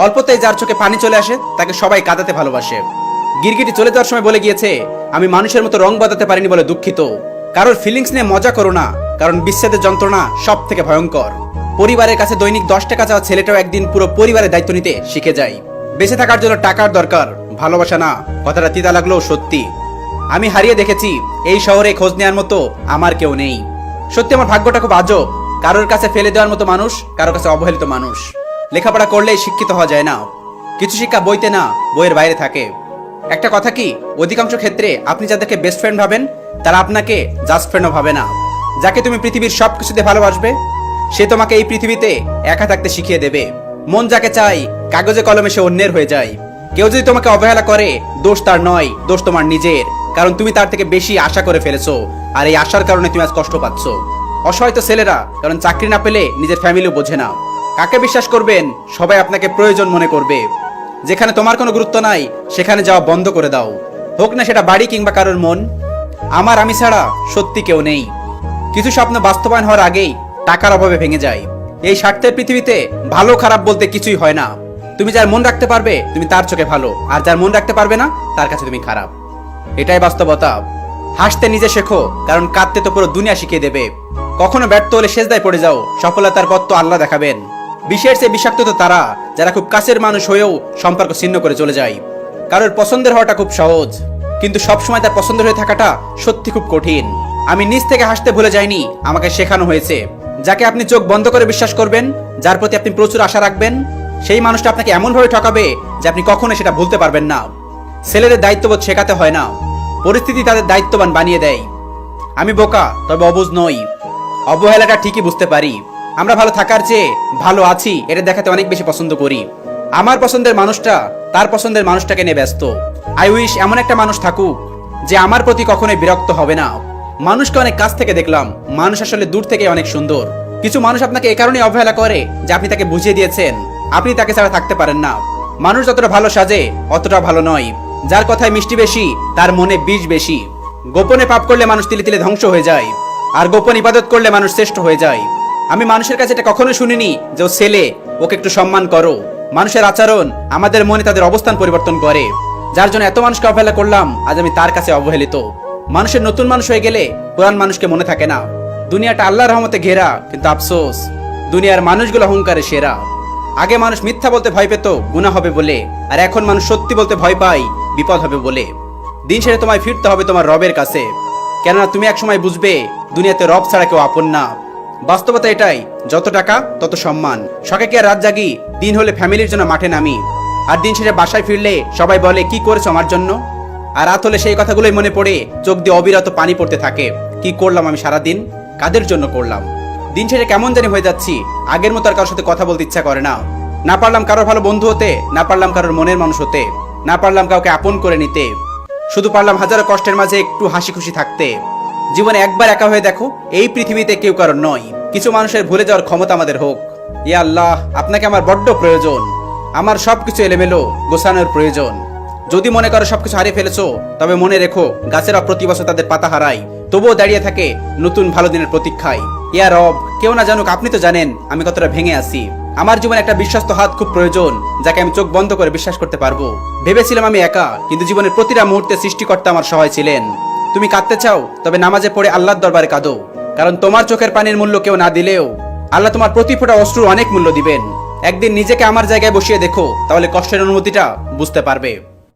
অল্পতেই যার চোখে পানি চলে আসে তাকে সবাই কাঁদাতে ভালোবাসে। গিরগিটি চলে যাওয়ার সময় বলে গিয়েছে, আমি মানুষের মতো রং বদলাতে পারিনি বলে দুঃখিত। কারোর ফিলিংস নিয়ে মজা করো না, কারণ বিচ্ছেদের যন্ত্রণা সব থেকে ভয়ঙ্কর। পরিবারের কাছে দৈনিক 10 টাকা চাওয়া ছেলেটাও একদিন পুরো পরিবারের দায়িত্ব নিতে শিখে যায়। বেঁচে থাকার জন্য টাকার দরকার, ভালোবাসা না। কথাটা তিতা লাগলেও সত্যি। আমি হারিয়ে দেখেছি এই শহরে খোঁজ নেওয়ার মতো আমার কেউ নেই। সত্যি আমার ভাগ্যটা খুব আজব। কারোর কাছে ফেলে দেওয়ার মতো মানুষ, কারোর কাছে অবহেলিত মানুষ। লেখাপড়া করলেই শিক্ষিত হওয়া যায় না। কিছু শিক্ষা বইতে না, বইয়ের বাইরে থাকে। একটা কথা কি, অধিকাংশ ক্ষেত্রে আপনি যাদেরকে বেস্ট ফ্রেন্ড ভাবেন তারা আপনাকে জাস্ট ফ্রেন্ডও ভাবে না। যাকে তুমি পৃথিবীর সব কিছুতে ভালোবাসবে সে তোমাকে এই পৃথিবীতে একা থাকতে শিখিয়ে দেবে। মন যাকে চাই কাগজে কলমে সে অন্যের হয়ে যায়। কেউ যদি তোমাকে অবহেলা করে দোষ তার নয়, দোষ তোমার নিজের। কারণ তুমি তার থেকে বেশি আশা করে ফেলেছো, আর এই আশার কারণে তুমি আজ কষ্ট পাচ্ছ। অসহায় তো ছেলেরা, কারণ চাকরি না পেলে নিজের ফ্যামিলিও বোঝে না। কাকে বিশ্বাস করবেন? সবাই আপনাকে প্রয়োজন মনে করবে। যেখানে তোমার কোনো গুরুত্ব নাই সেখানে যাওয়া বন্ধ করে দাও, হোক না সেটা বাড়ি কিংবা কারোর মন। আমি ছাড়া সত্যি কেউ নেই। কিছু স্বপ্ন বাস্তবায়ন হওয়ার আগেই টাকার অভাবে ভেঙে যায়। এই স্বার্থের পৃথিবীতে ভালো খারাপ বলতে কিছুই হয় না। তুমি যার মন রাখতে পারবে তুমি তার চোখে ভালো, আর যার মন রাখতে পারবে না তার কাছে তুমি খারাপ। এটাই বাস্তবতা। হাসতে নিজে শেখো, কারণ কাঁদতে তো পুরো দুনিয়া শিখিয়ে দেবে। কখনো ব্যর্থ হলে সেজদায় পড়ে যাও, সফলতার পথ তো আল্লাহ দেখাবেন। বিষের চেয়ে বিষাক্ত তো তারা যারা খুব কাছের মানুষ হয়েও সম্পর্ক ছিন্ন করে চলে যায়। কারোর পছন্দের হওয়াটা খুব সহজ, কিন্তু সবসময় তার পছন্দের হয়ে থাকাটা সত্যি খুব কঠিন। আমি নিজ থেকে হাসতে ভুলে যাইনি, আমাকে শেখানো হয়েছে। যাকে আপনি চোখ বন্ধ করে বিশ্বাস করবেন, যার প্রতি আপনি প্রচুর আশা রাখবেন, সেই মানুষটা আপনাকে এমনভাবে ঠকাবে যে আপনি কখনো সেটা ভুলতে পারবেন না। ছেলেদের দায়িত্ববোধ শেখাতে হয় না, পরিস্থিতি তাদের দায়িত্ববান বানিয়ে দেয়। আমি বোকা, তবে অবুঝ নই। অবহেলাটা ঠিকই বুঝতে পারি। আমরা ভালো থাকার চেয়ে ভালো আছি এটা দেখাতে অনেক বেশি পছন্দ করি। আমার পছন্দের মানুষটা তার পছন্দের মানুষটাকে নিয়ে ব্যস্ত। আই উইশ এমন একটা মানুষ থাকুক যে আমার প্রতি কখনোই বিরক্ত হবে না। মানুষকে অনেক কাছ থেকে দেখলাম, মানুষ আসলে দূর থেকে অনেক সুন্দর। কিছু মানুষ আপনাকে এই কারণে অবহেলা করে যে আপনি তাকে বুঝিয়ে দিয়েছেন আপনি তাকে ছাড়া থাকতে পারেন না। মানুষ যতটা ভালো সাজে অতটা ভালো নয়। যার কথায় মিষ্টি বেশি তার মনে বিষ বেশি। গোপনে পাপ করলে মানুষ তিলে তিলে ধ্বংস হয়ে যায়, আর গোপন ইবাদত করলে মানুষ শ্রেষ্ঠ হয়ে যায়। আমি মানুষের কাছে এটা কখনো শুনিনি যে ও ছেলে, ওকে একটু সম্মান করো। মানুষের আচরণ আমাদের মনে তাদের অবস্থান পরিবর্তন করে। যার জন্য এত মানুষকে অবহেলা করলাম, আজ আমি তার কাছে অবহেলিত। মানুষের নতুন মানুষ হয়ে গেলে পুরান মানুষকে মনে থাকে না। দুনিয়াটা আল্লাহর রহমতে ঘেরা, কিন্তু আফসোস দুনিয়ার মানুষগুলো অহংকারে সেরা। আগে মানুষ মিথ্যা বলতে ভয় পেত গুনাহ হবে বলে, আর এখন মানুষ সত্যি বলতে ভয় পায় বিপদ হবে বলে। দিন শেষে তোমায় ফিরতে হবে তোমার রবের কাছে, কেননা তুমি একসময় বুঝবে দুনিয়াতে রব ছাড়া কেউ আপন না। বাস্তবতা এটাই, যত টাকা তত সম্মান। সকালে আর রাত জাগি, দিন হলে ফ্যামিলির জন্য মাঠে নামি, আর দিন শেষে বাসায় ফিরলে সবাই বলে কি করেছো আমার জন্য। আর রাত হলে সেই কথাগুলোই মনে পড়ে, চোখ দিয়ে অবিরত পানি পড়তে থাকে। কি করলাম আমি সারাদিন, কাদের জন্য করলাম। দিন শেষে কেমন জানি হয়ে যাচ্ছি, আগের মতো আর কারোর সাথে কথা বলতে ইচ্ছা করে না। না পারলাম কারোর ভালো বন্ধু হতে, না পারলাম কারোর মনের মানুষ হতে, না পারলাম কাউকে আপন করে নিতে। শুধু পারলাম হাজারো কষ্টের মাঝে একটু হাসি খুশি থাকতে। জীবনে একবার একা হয়ে দেখো, এই পৃথিবীতে কেউ কারোর নয়। কিছু মানুষের ভুলে যাওয়ার ক্ষমতা আমাদের হোক। ইয়া আল্লাহ, আপনাকে আমার বড্ড প্রয়োজন। আমার সবকিছু এলোমেলো গোছানোর প্রয়োজন। যদি মনে করো সবকিছু হারিয়ে ফেলেছো, তবে মনে রেখো গাছেরা প্রতি বছর তাদের পাতা হারায়, তবুও দাঁড়িয়ে থাকে নতুন ভালো দিনের প্রতীক্ষায়। ইয়া রব, কেউ না জানুক আপনি তো জানেন আমি কতটা ভেঙে আছি। আমার জীবনে একটা বিশ্বস্ত হাত খুব প্রয়োজন, যাকে আমি চোখ বন্ধ করে বিশ্বাস করতে পারবো। ভেবেছিলাম আমি একা, কিন্তু জীবনের প্রতিটা মুহূর্তে সৃষ্টিকর্তা আমার সহায় ছিলেন। তুমি কাঁদতে চাও, তবে নামাজে পড়ে আল্লাহর দরবারে কাঁদো, কারণ তোমার চোখের পানির মূল্য কেউ না দিলেও আল্লাহ তোমার প্রতি ফোঁটা অশ্রুর অনেক মূল্য দিবেন। একদিন নিজেকে আমার জায়গায় বসিয়ে দেখো, তাহলে কষ্টের অনুভূতিটা বুঝতে পারবে।